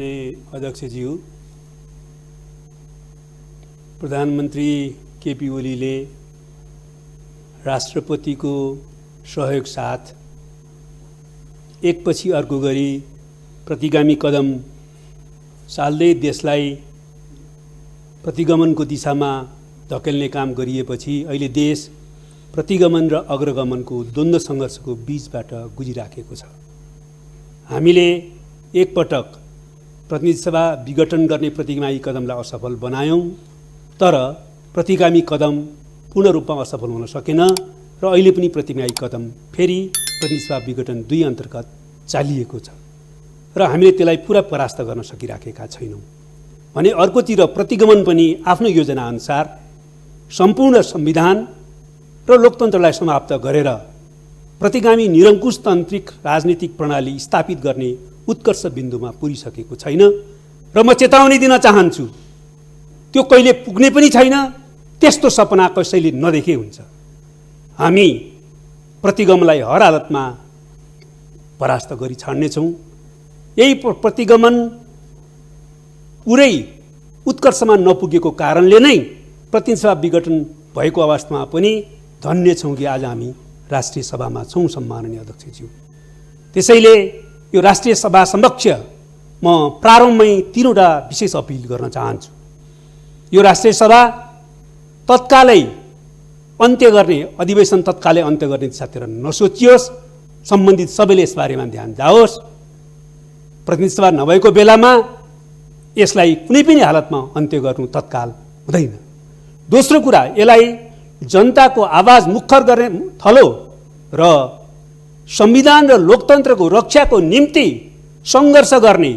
सम्माननीय अध्यक्षज्यू, प्रधानमन्त्री केपी ओलीले राष्ट्रपतिको सहयोग साथ एकपछि अर्को गरी प्रतिगामी कदम चाल्दै देशलाई प्रतिगमनको दिशामा धकेल्ने काम गरिएपछि अहिले देश प्रतिगमन र अग्रगमनको द्वन्द्व सङ्घर्षको बीचबाट गुजिराखेको छ। हामीले एकपटक प्रतिनिधि सभा विघटन गर्ने प्रतिगामी कदमलाई असफल बनायौं, तर प्रतिगामी कदम पूर्ण रूपमा असफल हुन सकेन र अहिले पनि प्रतिगामी कदम फेरि प्रतिनिधि सभा विघटन 2 अन्तर्गत चालिएको छ र हामीले त्यसलाई पुरा परास्त गर्न सकिराखेका छैनौं भने अर्कोतिर प्रतिगमन पनि आफ्नो योजना अनुसार सम्पूर्ण संविधान र लोकतन्त्रलाई समाप्त गरेर प्रतिगामी निरङ्कुशतान्त्रिक राजनीतिक प्रणाली स्थापित गर्ने उत्कर्ष बिन्दुमा पुगिसकेको छैन र म चेतावनी दिन चाहन्छु, त्यो कहिले पुग्ने पनि छैन। त्यस्तो सपना कसैले नदेखे हुन्छ। हामी प्रतिगमनलाई हर हालतमा परास्त गरी छाड्नेछौँ। यही प्रतिगमन पुरै उत्कर्षमा नपुगेको कारणले नै प्रतिनिधि सभा विघटन भएको अवस्थामा पनि धन्य छौँ कि आज हामी राष्ट्रिय सभामा छौँ। सम्माननीय अध्यक्षज्यू, त्यसैले यो राष्ट्रिय सभा समक्ष म प्रारम्भमै 3वटा विशेष अपिल गर्न चाहन्छु। यो राष्ट्रिय सभा तत्कालै अन्त्य गर्ने, अधिवेशन तत्कालै अन्त्य गर्ने दिशातिर नसोचियोस्। सम्बन्धित सबैले यसबारेमा ध्यान जाओस्। प्रतिनिधि सभा नभएको बेलामा यसलाई कुनै पनि हालतमा अन्त्य गर्नु तत्काल हुँदैन। दोस्रो कुरा, यसलाई जनताको आवाज मुखर गर्ने थलो र संविधान र लोकतन्त्रको रक्षाको निम्ति सङ्घर्ष गर्ने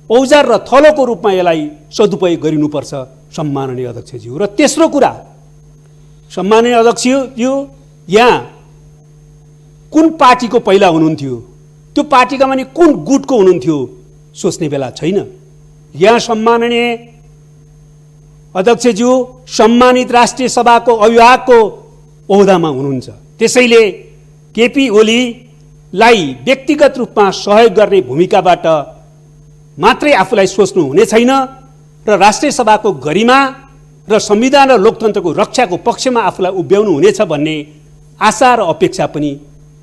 औजार र थलोको रूपमा यसलाई सदुपयोग गरिनुपर्छ। सम्माननीय अध्यक्षज्यू, र तेस्रो कुरा, सम्माननीय अध्यक्षज्यू, यहाँ कुन पार्टीको पहिला हुनुहुन्थ्यो, त्यो पार्टीका माने कुन गुटको हुनुहुन्थ्यो सोच्ने बेला छैन। यहाँ सम्माननीय अध्यक्षज्यू सम्मानित राष्ट्रिय सभाको अभिभावकको ओहदामा हुनुहुन्छ। त्यसैले केपी ओलीलाई व्यक्तिगत रूपमा सहयोग गर्ने भूमिकाबाट मात्रै आफूलाई सोच्नु हुने छैन र राष्ट्रिय सभाको गरिमा र संविधान र लोकतन्त्रको रक्षाको पक्षमा आफूलाई उभ्याउनु हुनेछ भन्ने आशा र अपेक्षा पनि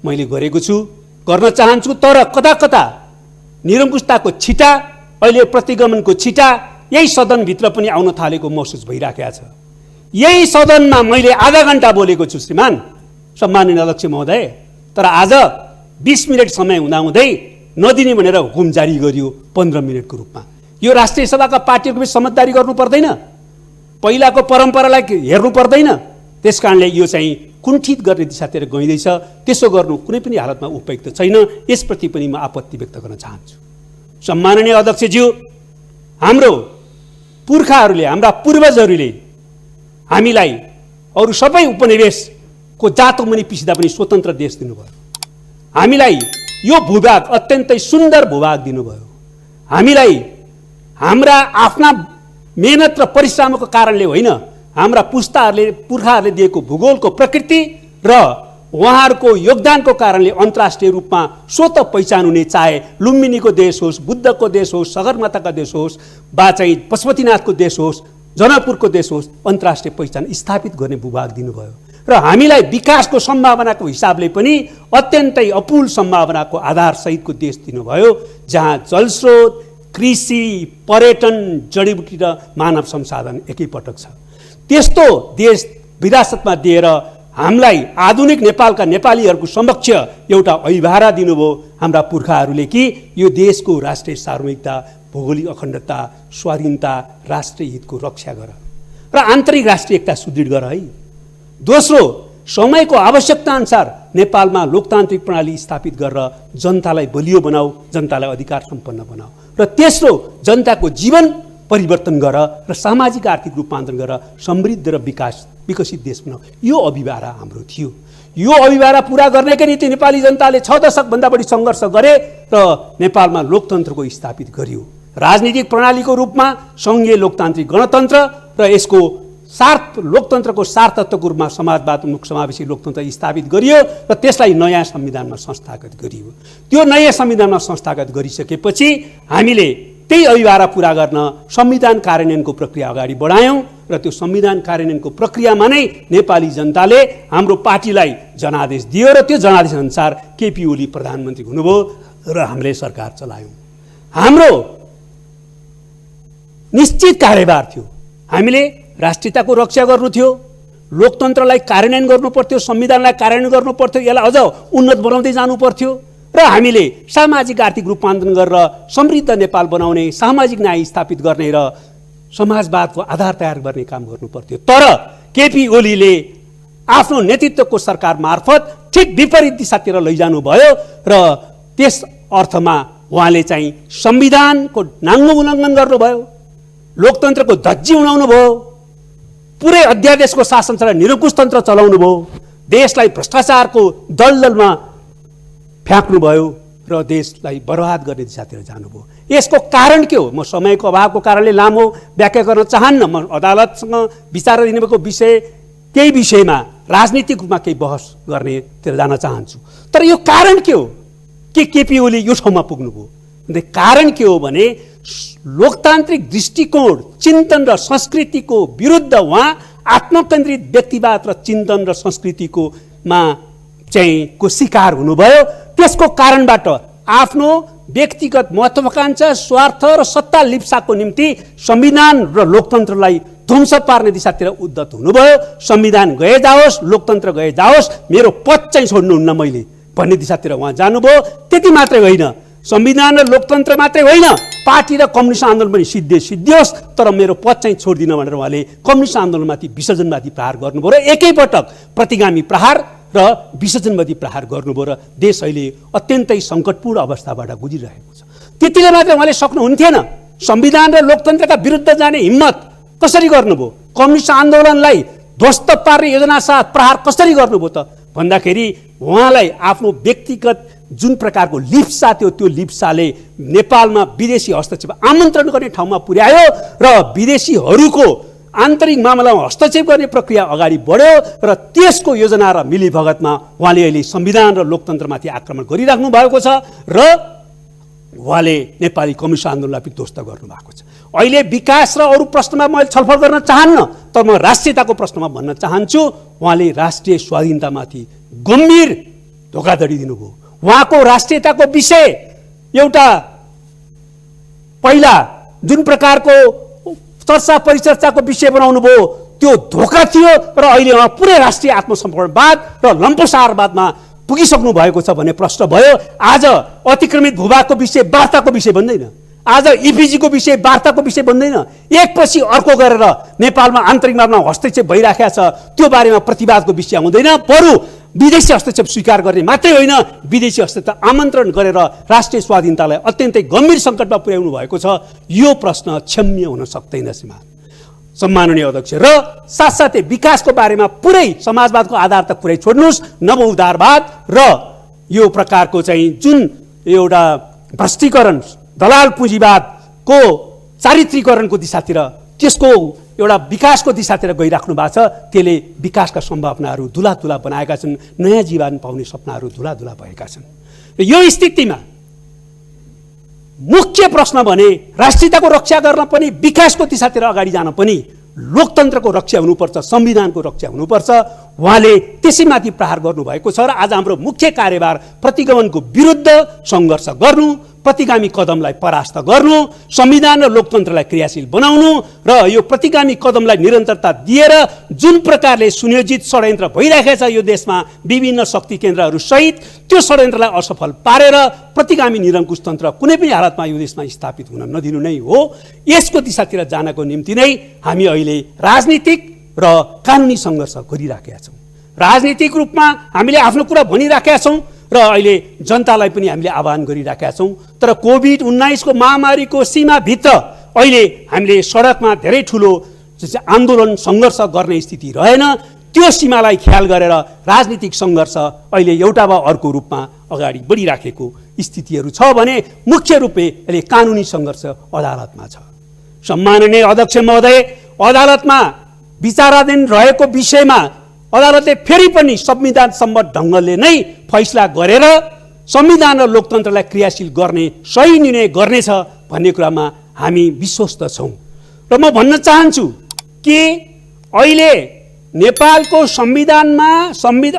मैले गरेको छु, गर्न चाहन्छु। तर कता कता निरङ्कुशताको छिटा, अहिले प्रतिगमनको छिटा यही सदनभित्र पनि आउन थालेको महसुस भइराखेको छ। यही सदनमा मैले आधा घण्टा बोलेको छु श्रीमान सम्माननीय अध्यक्ष महोदय, तर आज 20 मिनट समय हुँदाहुँदै नदिने भनेर हुकुम जारी गरियो 15 मिनटको रूपमा। यो राष्ट्रिय सभाका पार्टीहरूको समझदारी गर्नु पर्दैन, पहिलाको परम्परालाई हेर्नु पर्दैन। त्यसकारणले यो चाहिँ कुण्ठित गर्ने दिशातिर गइँदैछ। त्यसो गर्नु कुनै पनि हालतमा उपयुक्त छैन। यसप्रति पनि म आपत्ति व्यक्त गर्न चाहन्छु। सम्माननीय अध्यक्षज्यू, हाम्रो पुर्खाहरूले, हाम्रा पूर्वजहरूले हामीलाई अरू सबै उपनिवेशको जातो मुनि पिसिदा पनि स्वतन्त्र देश दिनुभयो। हामीलाई यो भूभाग अत्यन्तै सुन्दर भूभाग दिनुभयो। हामीलाई हाम्रा आफ्ना मेहनत र परिश्रमको कारणले होइन, हाम्रा पुर्खाहरूले दिएको भूगोलको प्रकृति र उहाँहरूको योगदानको कारणले अन्तर्राष्ट्रिय रूपमा स्वतः पहिचान हुने, चाहे लुम्बिनीको देश होस्, बुद्धको देश होस्, सगरमाथाका देश होस्, वा चाहिँ पशुपतिनाथको देश होस्, जनकपुरको देश होस्, अन्तर्राष्ट्रिय पहिचान स्थापित गर्ने भूभाग दिनुभयो र हामीलाई विकासको सम्भावनाको हिसाबले पनि अत्यन्तै अपुल सम्भावनाको आधार सहितको देश दिनुभयो, जहाँ जलस्रोत, कृषि, पर्यटन, जडीबुटी र मानव संसाधन एकैपटक छ। त्यस्तो देश विरासतमा दिएर हामीलाई आधुनिक नेपालका नेपालीहरूको समक्ष एउटा अभिभारा दिनुभयो हाम्रा पुर्खाहरूले कि यो देशको राष्ट्रिय सार्वभौमिकता, भौगोलिक अखण्डता, स्वाधीनता, राष्ट्रिय हितको रक्षा गर र आन्तरिक राष्ट्रिय एकता सुदृढ गर है। दोस्रो, समयको आवश्यकता अनुसार नेपालमा लोकतान्त्रिक प्रणाली स्थापित गरेर जनतालाई बलियो बनाऊ, जनतालाई अधिकार सम्पन्न बनाऊ। र तेस्रो, जनताको जीवन परिवर्तन गर र सामाजिक आर्थिक रूपान्तरण गर समृद्ध र विकसित देश बनाऊ। यो अभिभारा हाम्रो थियो। यो अभिभारा पूरा गर्नकै निम्ति नेपाली जनताले 6 दशकभन्दा बढी सङ्घर्ष गरे र नेपालमा लोकतन्त्रको स्थापित गरियो। राजनीतिक प्रणालीको रूपमा सङ्घीय लोकतान्त्रिक गणतन्त्र र यसको लोकतन्त्रको सारतत्वको रूपमा समाजवाद समावेशी लोकतन्त्र स्थापित गरियो र त्यसलाई नयाँ संविधानमा संस्थागत गरियो। त्यो नयाँ संविधानमा संस्थागत गरिसकेपछि हामीले त्यही अभिभारा पूरा गर्न संविधान कार्यान्वयनको प्रक्रिया अगाडि बढायौँ र त्यो संविधान कार्यान्वयनको प्रक्रियामा नै नेपाली जनताले हाम्रो पार्टीलाई जनादेश दियो र त्यो जनादेश अनुसार केपी ओली प्रधानमन्त्री हुनुभयो र हामीले सरकार चलायौँ। हाम्रो निश्चित कार्यभार थियो। हामीले राष्ट्रियताको रक्षा गर्नु थियो, लोकतन्त्रलाई कार्यान्वयन गर्नु पर्थ्यो, संविधानलाई कार्यान्वयन गर्नु पर्थ्यो, यसलाई अझ उन्नत बनाउँदै जानु पर्थ्यो र हामीले सामाजिक आर्थिक रूपान्तरण गरेर समृद्ध नेपाल बनाउने, सामाजिक न्याय स्थापित गर्ने र समाजवादको आधार तयार गर्ने काम गर्नु पर्थ्यो। तर केपी ओलीले आफ्नो नेतृत्वको सरकार मार्फत ठिक विपरीत दिशातिर लैजानु भयो र त्यस अर्थमा उहाँले चाहिँ संविधानको नाङ्गो उल्लङ्घन गर्नुभयो, लोकतन्त्रको धज्जी उडाउनु भयो, पुरै अध्यादेशको शासन चलाएर निरङ्कुशतन्त्र चलाउनु भयो, देशलाई भ्रष्टाचारको दलदलमा फ्याँक्नुभयो र देशलाई बर्बाद गर्ने दिशातिर जानुभयो। यसको कारण के हो? म समयको अभावको कारणले लामो व्याख्या गर्न चाहन्न। म अदालतसँग विचार दिनुभएको विषय केही विषयमा राजनीतिक रूपमा केही बहस गर्नेतिर जान चाहन्छु। तर यो कारण के हो कि केपी ओली यो ठाउँमा पुग्नुभयो? कारण के हो भने लोकतान्त्रिक दृष्टिकोण, चिन्तन र संस्कृतिको विरुद्ध उहाँ आत्मकेन्द्रित व्यक्तिवाद र चिन्तन र संस्कृतिको को शिकार हुनुभयो। त्यसको कारणबाट आफ्नो व्यक्तिगत महत्त्वाकांक्षा, स्वार्थ र सत्ता लिप्साको निम्ति संविधान र लोकतन्त्रलाई ध्वंस पार्ने दिशातिर उद्धत हुनुभयो। संविधान गए जाओस्, लोकतन्त्र गए जाओस्, मेरो पद चाहिँ छोड्नुहुन्न मैले भन्ने दिशातिर उहाँ जानुभयो। त्यति मात्रै होइन, संविधान र लोकतन्त्र मात्रै होइन, पार्टी र कम्युनिस्ट आन्दोलन पनि सिद्धियोस्, तर मेरो पद चाहिँ छोड्दिन भनेर उहाँले कम्युनिस्ट आन्दोलनमाथि विसर्जनवादी प्रहार गर्नुभयो र एकैपटक प्रतिगामी प्रहार र विसर्जनवादी प्रहार गर्नुभयो र देश अहिले अत्यन्तै सङ्कटपूर्ण अवस्थाबाट गुजिरहेको छ। त्यतिले मात्रै उहाँले सक्नुहुन्थेन। संविधान र लोकतन्त्रका विरुद्ध जाने हिम्मत कसरी गर्नुभयो? कम्युनिस्ट आन्दोलनलाई ध्वस्त पार्ने योजना साथ प्रहार कसरी गर्नुभयो त भन्दाखेरि उहाँलाई आफ्नो व्यक्तिगत जुन प्रकारको लिप्सा थियो, त्यो लिप्साले नेपालमा विदेशी हस्तक्षेप आमन्त्रण गर्ने ठाउँमा पुर्यायो र विदेशीहरूको आन्तरिक मामलामा हस्तक्षेप गर्ने प्रक्रिया अगाडि बढ्यो र त्यसको योजना र मिलीभगतमा उहाँले अहिले संविधान र लोकतन्त्रमाथि आक्रमण गरिराख्नु भएको छ र उहाँले नेपाली कम्युनिस्ट आन्दोलनलाई पनि ध्वस्त गर्नुभएको छ। अहिले विकास र अरू प्रश्नमा मैले छलफल गर्न चाहन्न, तर म राष्ट्रियताको प्रश्नमा भन्न चाहन्छु, उहाँले राष्ट्रिय स्वाधीनतामाथि गम्भीर धोकाधडी दिनुभयो। उहाँको राष्ट्रियताको विषय एउटा पहिला जुन प्रकारको चर्चा परिचर्चाको विषय बनाउनु भयो त्यो धोका थियो र अहिले उहाँ पुरै राष्ट्रिय आत्मसमर्पणवाद र लम्पसारवादमा पुगिसक्नु भएको छ भन्ने प्रश्न भयो। आज अतिक्रमित भूभागको विषय वार्ताको विषय बन्दैन, आज इपिजीको विषय वार्ताको विषय बन्दैन। एकपछि अर्को गरेर नेपालमा आन्तरिक मामलामा हस्तक्षेप भइराखेको छ, त्यो बारेमा प्रतिवादको विषय आउँदैन। बरु विदेशी हस्तक्षेप स्वीकार गर्ने मात्रै होइन, विदेशी हस्तक्षेप आमन्त्रण गरेर राष्ट्रिय स्वाधीनतालाई अत्यन्तै गम्भीर सङ्कटमा पुर्याउनु भएको छ। यो प्रश्न क्षम्य हुन सक्दैन सम्माननीय अध्यक्ष। र साथसाथै विकासको बारेमा पुरै समाजवादको आधार त पुरै छोड्नुहोस्, नवउदारवाद र यो प्रकारको चाहिँ जुन एउटा भ्रष्टीकरण, दलाल पुँजीवादको चारित्रीकरणको दिशातिर, त्यसको एउटा विकासको दिशातिर गइराख्नु भएको छ। त्यसले विकासका सम्भावनाहरू धुला बनाएका छन्, नयाँ जीवन पाउने सपनाहरू धुला भएका छन्। र यो स्थितिमा मुख्य प्रश्न भने राष्ट्रियताको रक्षा गर्न पनि, विकासको दिशातिर अगाडि जान पनि लोकतन्त्रको रक्षा हुनुपर्छ, संविधानको रक्षा हुनुपर्छ। उहाँले त्यसैमाथि प्रहार गर्नुभएको छ र आज हाम्रो मुख्य कार्यभार प्रतिगमनको विरुद्ध सङ्घर्ष गर्नु, प्रतिगामी कदमलाई परास्त गर्नु, संविधान र लोकतन्त्रलाई क्रियाशील बनाउनु र यो प्रतिगामी कदमलाई निरन्तरता दिएर जुन प्रकारले सुनियोजित षड्यन्त्र भइरहेको छ यो देशमा विभिन्न शक्ति केन्द्रहरू सहित, त्यो षड्यन्त्रलाई असफल पारेर प्रतिगामी निरङ्कुशतन्त्र कुनै पनि हालतमा यो देशमा स्थापित हुन नदिनु नै हो। यसको दिशातिर जानको निम्ति नै हामी अहिले राजनीतिक र कानुनी सङ्घर्ष गरिराखेका छौँ। राजनीतिक रूपमा हामीले आफ्नो कुरा भनिराखेका छौँ र अहिले जनतालाई पनि हामीले आह्वान गरिराखेका छौँ। तर कोभिड-19 को महामारीको सीमाभित्र अहिले हामीले सडकमा धेरै ठुलो आन्दोलन सङ्घर्ष गर्ने स्थिति रहेन। त्यो सीमालाई ख्याल गरेर राजनीतिक सङ्घर्ष अहिले एउटा वा अर्को रूपमा अगाडि बढिराखेको स्थितिहरू छ भने मुख्य रूपले अहिले कानुनी सङ्घर्ष अदालतमा छ। सम्माननीय अध्यक्ष महोदय, अदालतमा विचाराधीन रहेको विषयमा अदालतले फेरि पनि संविधान सम्मत ढङ्गले नै फैसला गरेर संविधान र लोकतन्त्रलाई क्रियाशील गर्ने सही निर्णय गर्नेछ भन्ने कुरामा हामी विश्वस्त छौँ। र म भन्न चाहन्छु कि अहिले नेपालको संविधानमा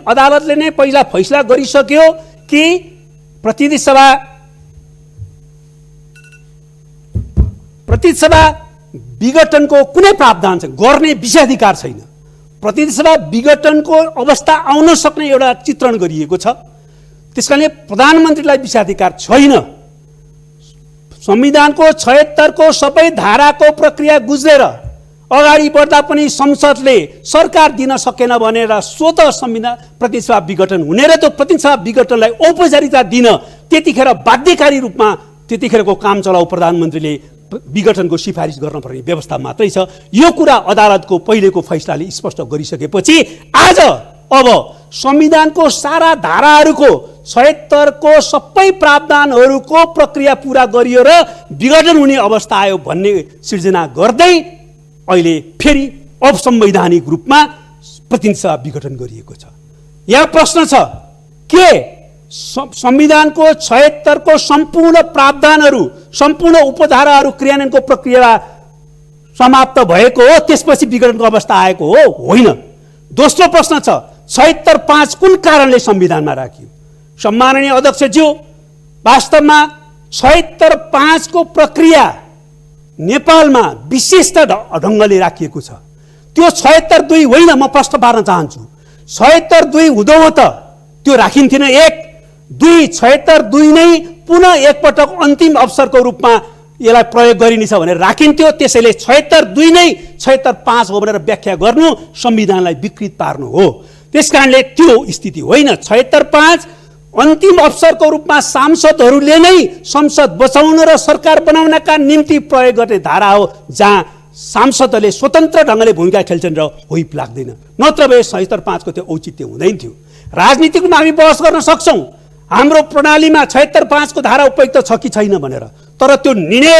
अदालतले नै पहिला फैसला गरिसक्यो कि प्रतिनिधि सभा विघटनको कुनै प्रावधान छैन, गर्ने विषयाधिकार छैन। प्रतिनिधि सभा विघटनको अवस्था आउन सक्ने एउटा चित्रण गरिएको छ। त्यसकारणले प्रधानमन्त्रीलाई विषयाधिकार छैन। संविधानको 76 को सबै धाराको प्रक्रिया गुज्रेर अगाडि बढ्दा पनि संसदले सरकार दिन सकेन भनेर स्वतः संविधान प्रतिनिधि सभा विघटन हुने र त्यो प्रतिनिधि सभा विघटनलाई औपचारिकता दिन त्यतिखेर बाध्यकारी रूपमा त्यतिखेरको काम चलाउ प्रधानमन्त्रीले विघटनको सिफारिस गर्न पर्ने व्यवस्था मात्रै छ। यो कुरा अदालतको पहिलेको फैसलाले स्पष्ट गरिसकेपछि आज अब संविधानको सारा धाराहरूको 76 को सबै प्रावधानहरूको प्रक्रिया पूरा गरियो र विघटन हुने अवस्था आयो भन्ने सिर्जना गर्दै अहिले फेरि असंवैधानिक रूपमा प्रतिनिधि सभा विघटन गरिएको छ। यहाँ प्रश्न छ के संविधानको 76 को सम्पूर्ण प्रावधानहरू सम्पूर्ण उपधाराहरू क्रियान्वयनको प्रक्रिया समाप्त भएको हो त्यसपछि विघटनको अवस्था आएको हो? होइन। दोस्रो प्रश्न छ 76(5) कुन कारणले संविधानमा राखियो? सम्माननीय अध्यक्षज्यू, वास्तवमा 76(5) को प्रक्रिया नेपालमा विशिष्ट ढङ्गले राखिएको छ। त्यो 76(2) होइन। म प्रश्न पार्न चाहन्छु 76(2) हुँदो हो त त्यो राखिन्थेन? 1, 2 76(2) नै पुनः एकपटक अन्तिम अवसरको रूपमा यसलाई प्रयोग गरिनेछ भनेर राखिन्थ्यो। त्यसैले 76(2) नै 76(5) हो भनेर व्याख्या गर्नु संविधानलाई विकृत पार्नु हो। त्यसकारणले त्यो स्थिति होइन। 76(5) अन्तिम अवसरको रूपमा सांसदहरूले नै संसद बचाउन र सरकार बनाउनका निम्ति प्रयोग गर्ने धारा हो, जहाँ सांसदहरूले स्वतन्त्र ढङ्गले भूमिका खेल्छन् र होइप लाग्दैन। नत्र भए 76(5) को त्यो औचित्य हुँदैन थियो। राजनीतिक रूपमा हामी बहस गर्न सक्छौँ हाम्रो प्रणालीमा 76(5) को धारा उपयुक्त छ कि छैन भनेर, तर त्यो निर्णय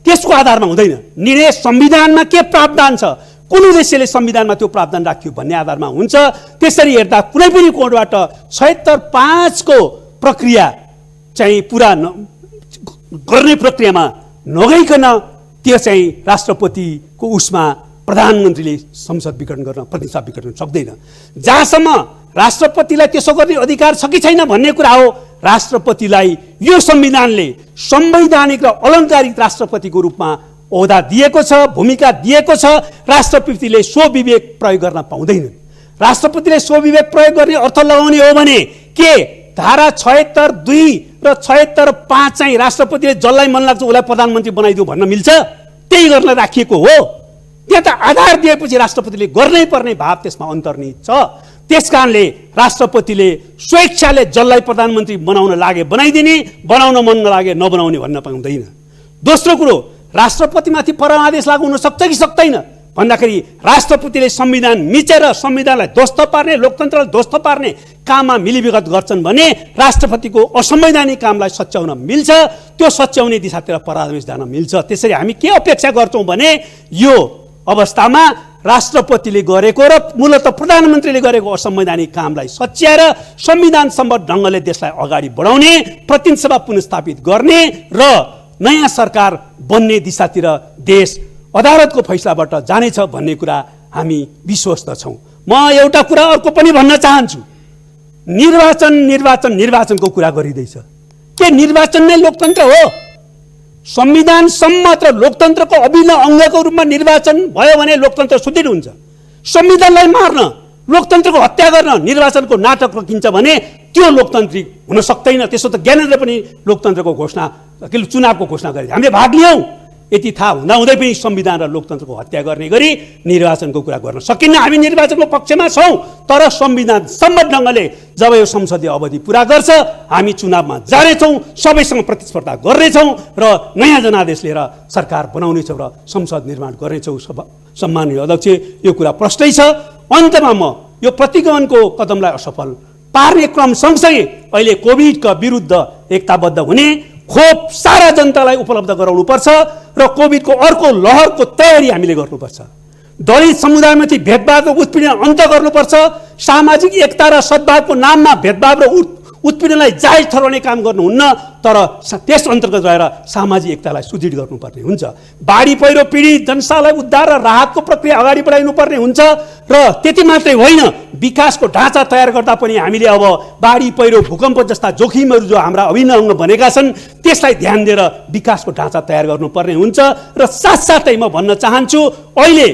त्यसको आधारमा हुँदैन। निर्णय संविधानमा के प्रावधान छ, कुन उद्देश्यले संविधानमा त्यो प्रावधान राखियो भन्ने आधारमा हुन्छ। त्यसरी हेर्दा कुनै पनि कोणबाट 76(5) को प्रक्रिया चाहिँ पुरा गर्ने प्रक्रियामा नगइकन त्यो चाहिँ राष्ट्रपतिको उसमा प्रधानमन्त्रीले संसद विघटन गर्न प्रतिनिधि सभा विघटन सक्दैन। जहाँसम्म राष्ट्रपतिलाई त्यसो गर्ने अधिकार छ कि छैन भन्ने कुरा हो, राष्ट्रपतिलाई यो संविधानले संवैधानिक र अलङ्कारिक राष्ट्रपतिको रूपमा ओहदा दिएको छ, भूमिका दिएको छ। राष्ट्रपतिले स्वविवेक प्रयोग गर्न पाउँदैन। राष्ट्रपतिले स्वविवेक प्रयोग गर्ने अर्थ लगाउने हो भने के धारा 76(2) र 76(5) चाहिँ राष्ट्रपतिले जसलाई मन लाग्छ उसलाई प्रधानमन्त्री बनाइदियो भन्न मिल्छ? त्यही गर्न राखिएको हो। त्यहाँ त आधार दिएपछि राष्ट्रपतिले गर्नै पर्ने भाव त्यसमा अन्तर्निहित छ। त्यसकारणले राष्ट्रपतिले स्वेच्छाले जसलाई प्रधानमन्त्री बनाउन लागे बनाइदिने, बनाउन मन नलागे नबनाउने भन्न पाउँदैन। दोस्रो कुरो, राष्ट्रपतिमाथि परमादेश लागू हुन सक्छ कि सक्दैन भन्दाखेरि राष्ट्रपतिले संविधान मिचेर संविधानलाई ध्वस्त पार्ने, लोकतन्त्रलाई ध्वस्त पार्ने काममा मिलीभगत गर्छन् भने राष्ट्रपतिको असंवैधानिक कामलाई सच्याउन मिल्छ। त्यो सच्याउने दिशातिर परमादेश जान मिल्छ। त्यसरी हामी के अपेक्षा गर्छौँ भने यो अवस्थामा राष्ट्रपतिले गरेको र मूलत प्रधानमन्त्रीले गरेको असंवैधानिक कामलाई सच्याएर संविधान सम्बद्ध ढङ्गले देशलाई अगाडि बढाउने, प्रतिनिधि सभा पुनर्स्थापित गर्ने र नयाँ सरकार बन्ने दिशातिर देश अदालतको फैसलाबाट जानेछ भन्ने कुरा हामी विश्वस्त छौँ। म एउटा कुरा अर्को पनि भन्न चाहन्छु। निर्वाचनको कुरा गरिँदैछ। के निर्वाचन नै लोकतन्त्र हो? संविधान सम्मत र लोकतन्त्रको अभिन्न अङ्गको रूपमा निर्वाचन भयो भने लोकतन्त्र सुदृढ हुन्छ। संविधानलाई मार्न, लोकतन्त्रको हत्या गर्न निर्वाचनको नाटक रोकिन्छ भने त्यो लोकतान्त्रिक हुन सक्दैन। त्यसो त ज्ञानेन्द्र पनि लोकतन्त्रको घोषणा चुनावको घोषणा गरे, हामीले भाग लियौँ। यति थाहा हुँदाहुँदै पनि संविधान र लोकतन्त्रको हत्या गर्ने गरी निर्वाचनको कुरा गर्न सकिन्न। हामी निर्वाचनको पक्षमा छौँ, तर संविधान सम्मत ढङ्गले जब यो संसदीय अवधि पुरा गर्छ हामी चुनावमा जानेछौँ, सबैसँग प्रतिस्पर्धा गर्नेछौँ र नयाँ जनादेश लिएर सरकार बनाउनेछौँ र संसद निर्माण गर्नेछौँ। सम्माननीय अध्यक्ष, यो कुरा प्रष्टै छ। अन्तमा म यो प्रतिगमनको कदमलाई असफल पार्ने क्रम सँगसँगै अहिले कोभिडका विरुद्ध एकताबद्ध हुने, खोप सारा जनतालाई उपलब्ध गराउनुपर्छ र कोभिडको अर्को लहरको तयारी हामीले गर्नुपर्छ। दलित समुदायमाथि भेदभाव र उत्पीडन अन्त गर्नुपर्छ। सामाजिक एकता र सद्भावको नाममा भेदभाव र उत्पीडनलाई जायज ठहराउने काम गर्नुहुन्न, तर त्यस अन्तर्गत रहेर सामाजिक एकतालाई सुदृढ गर्नुपर्ने हुन्छ। बाढी पहिरो पीडित जनतालाई उद्धार र राहतको प्रक्रिया अगाडि बढाइनुपर्ने हुन्छ। र त्यति मात्रै होइन, विकासको ढाँचा तयार गर्दा पनि हामीले अब बाढी पहिरो भूकम्प जस्ता जोखिमहरू जो हाम्रा अभिन्न अङ्ग बनेका छन् त्यसलाई ध्यान दिएर विकासको ढाँचा तयार गर्नुपर्ने हुन्छ। र साथसाथै म भन्न चाहन्छु, अहिले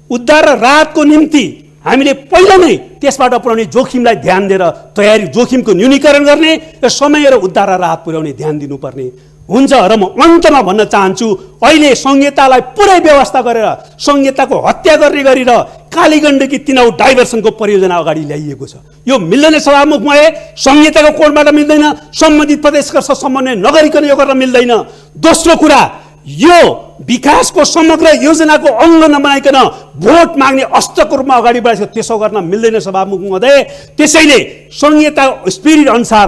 उद्धार र राहतको निम्ति हामीले पहिला नै त्यसबाट पुर्याउने जोखिमलाई ध्यान दिएर तयारी जोखिमको न्यूनीकरण गर्ने र समय र उद्धार र राहत पुर्याउने ध्यान दिनुपर्ने हुन्छ। र म अन्तमा भन्न चाहन्छु, अहिले संहितालाई पुरै व्यवस्था गरेर संहिताको हत्या गर्ने गरी र कालीगण्डकी तिनाउ डाइभर्सनको परियोजना अगाडि ल्याइएको छ। यो मिल्दैन सभामुखमय, संहिताको कोडबाट मिल्दैन, सम्बन्धित प्रदेशका समन्वय नगरिकन यो गर्न मिल्दैन। दोस्रो कुरा, यो विकासको समग्र योजनाको अङ्ग नबनाइकन भोट माग्ने अस्त्रको रूपमा अगाडि बढाएको त्यसो गर्न मिल्दैन सभामुख महोदय। त्यसैले संहिता स्पिरिट अनुसार